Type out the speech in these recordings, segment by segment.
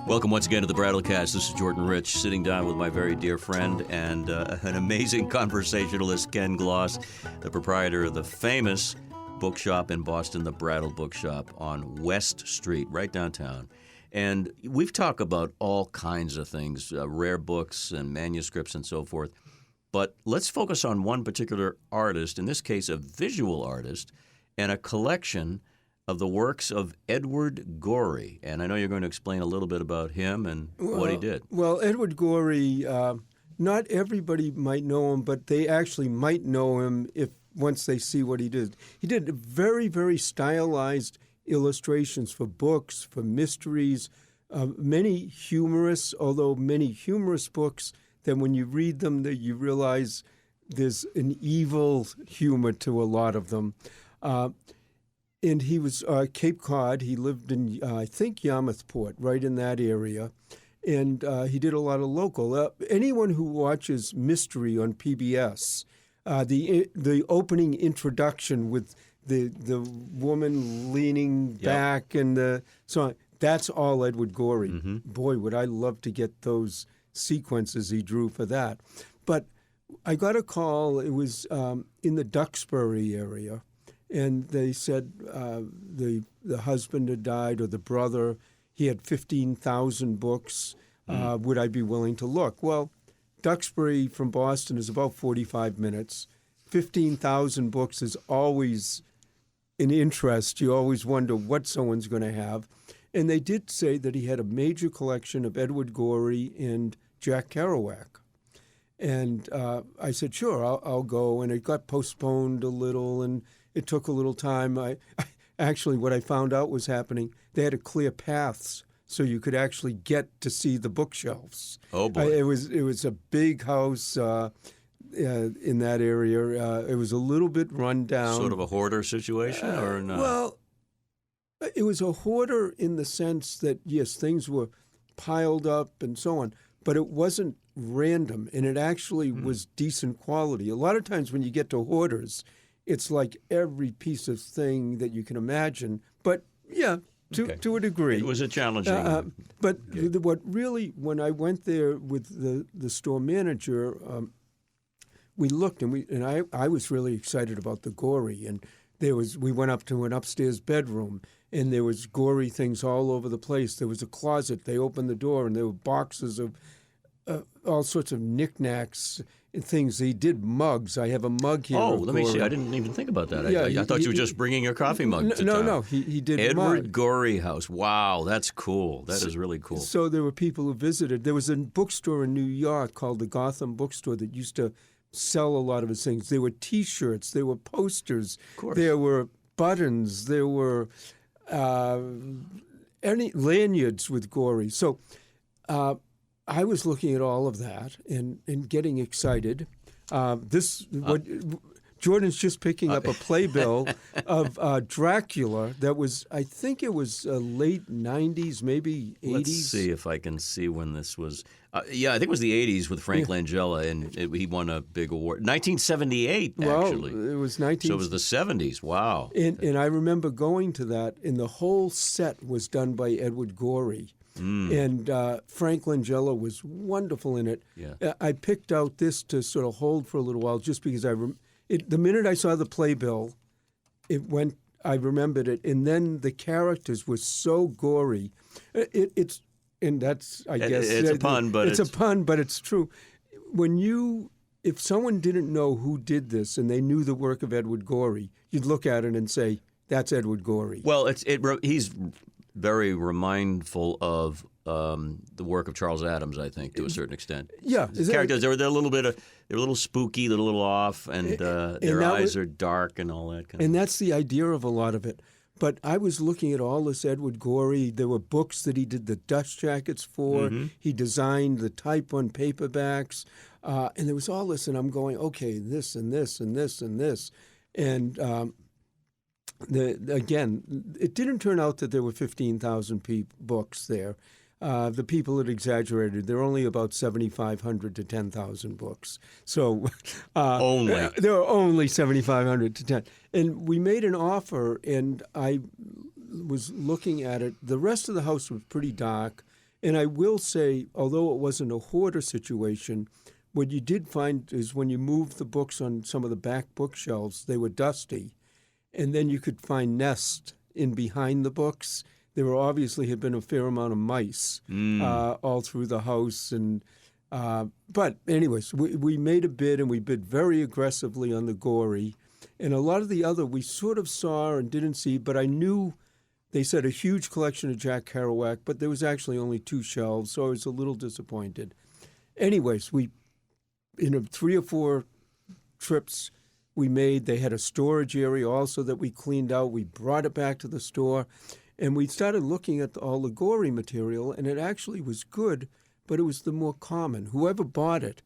Welcome once again to the Brattlecast. This is Jordan Rich, sitting down with my very dear friend and an amazing conversationalist, Ken Gloss, the proprietor of the famous bookshop in Boston, the Brattle Bookshop on West Street, right downtown. And we've talked about all kinds of things, rare books and manuscripts and so forth. But let's focus on one particular artist, in this case a visual artist, and a collection of the works of Edward Gorey. And I know you're going to explain a little bit about him and what he did. Well, Edward Gorey, not everybody might know him, but they actually might know him if once they see what he did. He did very, very stylized illustrations for books, for mysteries, many humorous, although many humorous books that when you read them, that you realize there's an evil humor to a lot of them. And he was Cape Cod. He lived in, I think, Yarmouthport, right in that area. And he did a lot of local. Anyone who watches Mystery on PBS, the opening introduction with the woman leaning back and so on, that's all Edward Gorey. Mm-hmm. Boy, would I love to get those sequences he drew for that. But I got a call. It was in the Duxbury area. And they said the husband had died, or the brother. He had 15,000 books. Would I be willing to look? Well, Duxbury from Boston is about 45 minutes. 15,000 books is always an interest. You always wonder what someone's going to have. And they did say that he had a major collection of Edward Gorey and Jack Kerouac. And I said, sure, I'll go. And it got postponed a little, and it took a little time. Actually, what I found out was happening, they had to clear paths so you could actually get to see the bookshelves. Oh, boy. It was a big house in that area. It was a little bit run down. Sort of a hoarder situation, or not? Well, it was a hoarder in the sense that, yes, things were piled up and so on, but it wasn't random, and it actually was decent quality. A lot of times when you get to hoarders, it's like every piece of thing that you can imagine. But, yeah, to a degree. It was a challenging. But what really, when I went there with the store manager, we looked, and I was really excited about the Gorey. And we went up to an upstairs bedroom, and there was Gorey things all over the place. There was a closet. They opened the door, and there were boxes of all sorts of knickknacks and things. He did mugs. I have a mug here. Oh, let me see. I didn't even think about that. I thought you were just bringing your coffee mug to town. No, he did Edward Gorey House. Wow, that's cool. That is really cool. So there were people who visited. There was a bookstore in New York called the Gotham Bookstore that used to sell a lot of his things. There were T-shirts. There were posters. Of course. There were buttons. There were any lanyards with Gorey. So I was looking at all of that and getting excited. Jordan's just picking up a playbill of Dracula that was, I think it was late 90s, maybe 80s. Let's see if I can see when this was. I think it was the 80s with Frank Langella, and he won a big award. 1978, actually. Well, it was So it was the 70s. Wow. And I remember going to that, and the whole set was done by Edward Gorey. And Frank Langella was wonderful in it. Yeah. I picked out this to sort of hold for a little while just because the minute I saw the playbill, I remembered it. And then the characters were so gory. And that's, I guess. It's a pun, but it's a pun, but it's true. If someone didn't know who did this and they knew the work of Edward Gorey, you'd look at it and say, that's Edward Gorey. Well, he's very remindful of the work of Charles Adams, I think, to a certain extent. Yeah, his characters they're a little spooky, they're a little off, and their eyes are dark and all that kind of. And that's the idea of a lot of it. But I was looking at all this Edward Gorey. There were books that he did the dust jackets for. Mm-hmm. He designed the type on paperbacks, and there was all this. And I'm going, okay, this and this and this and this, and. Again, it didn't turn out that there were 15,000 books there. The people had exaggerated. There were only about 7,500 to 10,000 books. So there were only 7,500 to 10. And we made an offer, and I was looking at it. The rest of the house was pretty dark, And I will say, although it wasn't a hoarder situation, what you did find is when you moved the books on some of the back bookshelves, they were dusty. And then you could find nests in behind the books. There were obviously had been a fair amount of mice all through the house. But anyways, we made a bid, and we bid very aggressively on the Gorey. And a lot of the other we sort of saw and didn't see, but I knew they said a huge collection of Jack Kerouac, but there was actually only 2 shelves, so I was a little disappointed. Anyways, in 3 or 4 trips we made, they had a storage area also that we cleaned out. We brought it back to the store, and we started looking at all the Gorey material, and it actually was good, but it was the more common. Whoever bought it,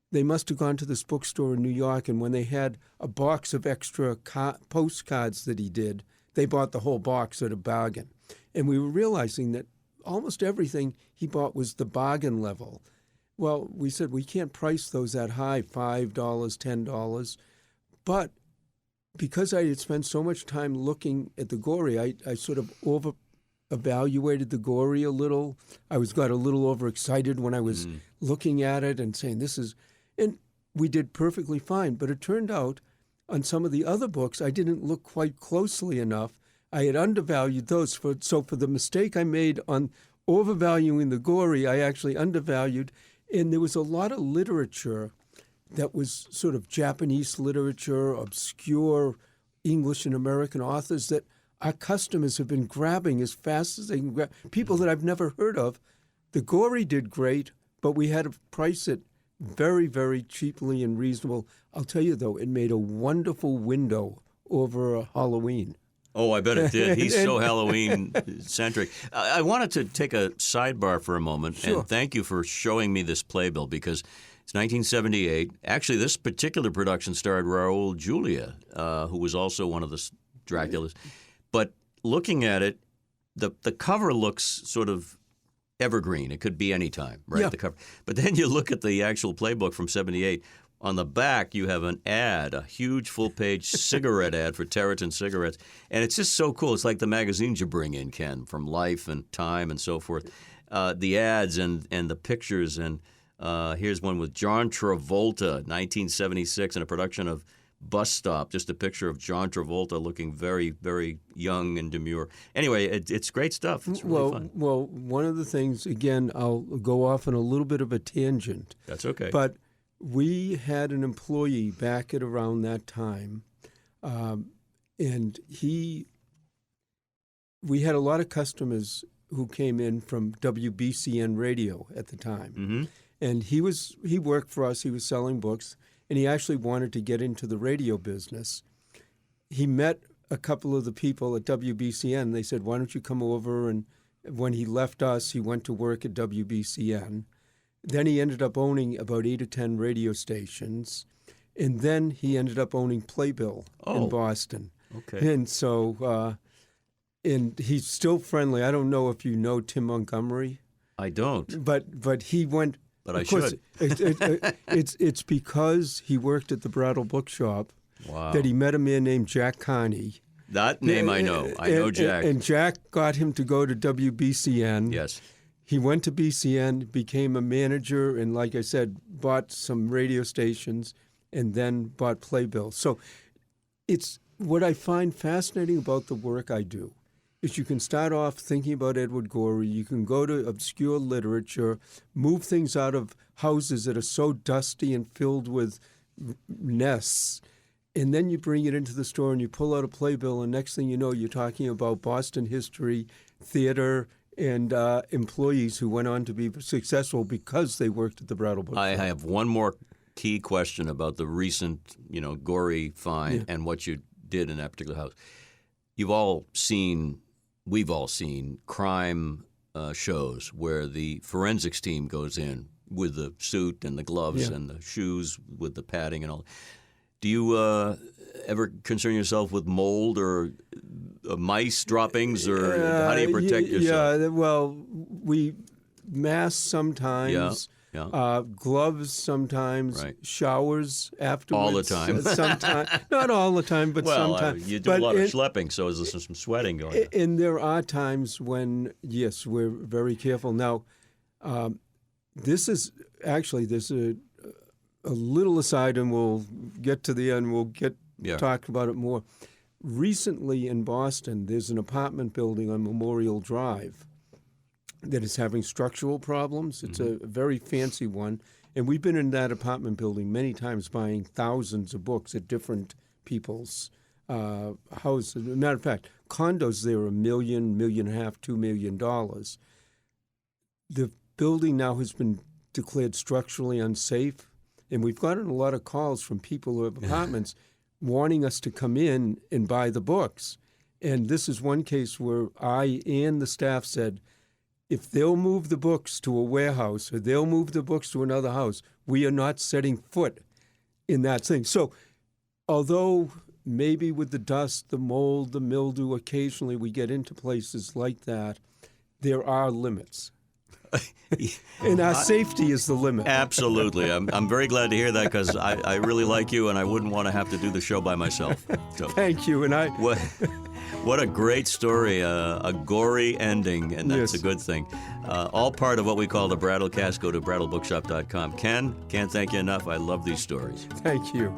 they must have gone to this bookstore in New York, and when they had a box of extra postcards that he did, they bought the whole box at a bargain. And we were realizing that almost everything he bought was the bargain level. Well, we said we can't price those that high, $5, $10. But because I had spent so much time looking at the Gorey, I sort of over-evaluated the Gorey a little. I got a little overexcited when I was looking at it and saying, this is... And we did perfectly fine. But it turned out on some of the other books, I didn't look quite closely enough. I had undervalued those. So for the mistake I made on overvaluing the Gorey, I actually undervalued. And there was a lot of literature that was sort of Japanese literature, obscure English and American authors that our customers have been grabbing as fast as they can grab. People that I've never heard of. The Gorey did great, but we had to price it very, very cheaply and reasonable. I'll tell you, though, it made a wonderful window over Halloween. Oh, I bet it did. He's so Halloween-centric. I wanted to take a sidebar for a moment, Sure. and thank you for showing me this playbill, because it's 1978. Actually, this particular production starred Raul Julia, who was also one of the Draculas. But looking at it, the cover looks sort of evergreen. It could be any time, right? Yeah. The cover. But then you look at the actual playbook from 78. On the back, you have an ad, a huge full-page cigarette ad for Territon cigarettes. And it's just so cool. It's like the magazines you bring in, Ken, from Life and Time and so forth. The ads and the pictures. And here's one with John Travolta, 1976, in a production of Bus Stop. Just a picture of John Travolta looking very, very young and demure. Anyway, it's great stuff. It's really fun. Well, one of the things, again, I'll go off on a little bit of a tangent. That's okay. But we had an employee back at around that time, and we had a lot of customers who came in from WBCN radio at the time. Mm-hmm. And he worked for us. He was selling books, and he actually wanted to get into the radio business. He met a couple of the people at WBCN. They said, why don't you come over? And when he left us, he went to work at WBCN. Then he ended up owning about 8 or 10 radio stations. And then he ended up owning Playbill in Boston. Okay. And so, and he's still friendly. I don't know if you know Tim Montgomery. I don't. But he went... But I should. It's because he worked at the Brattle bookshop that he met a man named Jack Carney. That name I know. I know Jack. And Jack got him to go to WBCN. Yes. He went to BCN, became a manager, and like I said, bought some radio stations and then bought Playbill. So it's what I find fascinating about the work I do is you can start off thinking about Edward Gorey. You can go to obscure literature, move things out of houses that are so dusty and filled with nests, and then you bring it into the store and you pull out a playbill, and next thing you know, you're talking about Boston history, theater, and employees who went on to be successful because they worked at the Brattle Bookshop. I have one more key question about the recent, Gorey find and what you did in that particular house. We've all seen crime shows where the forensics team goes in with the suit and the gloves and the shoes with the padding and all. Do you ever concern yourself with mold or mice droppings, or how do you protect yourself? Yeah, well, we mask sometimes. Gloves sometimes, showers afterwards. All the time? Sometimes, not all the time, but sometimes. You do a lot of schlepping, so is there some sweating going on? And there are times when, yes, we're very careful. Now, This is actually, there's a little aside, and we'll get to the end. We'll talk about it more. Recently in Boston, there's an apartment building on Memorial Drive that is having structural problems. It's a very fancy one. And we've been in that apartment building many times buying thousands of books at different people's houses. As a matter of fact, condos there are $1 million, $1.5 million, $2 million. The building now has been declared structurally unsafe, and we've gotten a lot of calls from people who have apartments wanting us to come in and buy the books. And this is one case where I and the staff said, if they'll move the books to a warehouse or they'll move the books to another house, we are not setting foot in that thing. So although maybe with the dust, the mold, the mildew, occasionally we get into places like that, there are limits. And our safety is the limit. Absolutely. I'm very glad to hear that, because I really like you, and I wouldn't want to have to do the show by myself. So. Thank you. And What a great story, a gory ending, and that's a good thing. All part of what we call the Brattlecast. Go to brattlebookshop.com. Ken, can't thank you enough. I love these stories. Thank you.